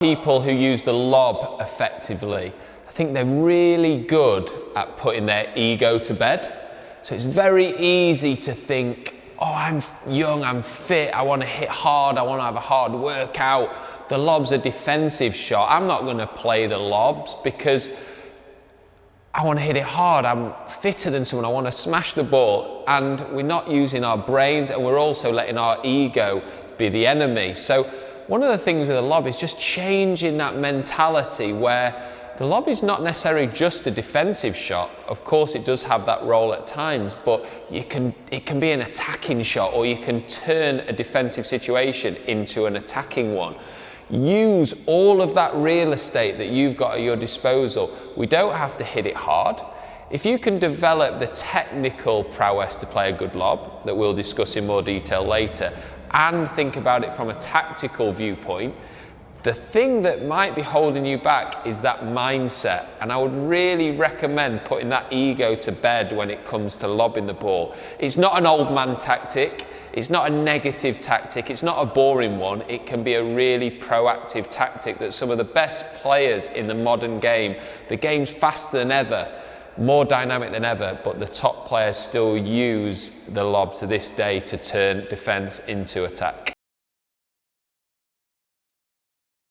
People who use the lob effectively, I think they're really good at putting their ego to bed. So it's very easy to think, oh, I'm young, I'm fit, I want to hit hard, I want to have a hard workout. The lob's a defensive shot. I'm not going to play the lobs because I want to hit it hard. I'm fitter than someone. I want to smash the ball. And we're not using our brains, and we're also letting our ego be the enemy. So one of the things with the lob is just changing that mentality where the lob is not necessarily just a defensive shot. Of course, it does have that role at times, but it can be an attacking shot, or you can turn a defensive situation into an attacking one. Use all of that real estate that you've got at your disposal. We don't have to hit it hard. If you can develop the technical prowess to play a good lob, that we'll discuss in more detail later, and think about it from a tactical viewpoint, the thing that might be holding you back is that mindset. And I would really recommend putting that ego to bed when it comes to lobbing the ball. It's not an old man tactic. It's not a negative tactic. It's not a boring one. It can be a really proactive tactic that some of the best players in the modern game, the game's faster than ever, more dynamic than ever, but the top players still use the lob to this day to turn defense into attack.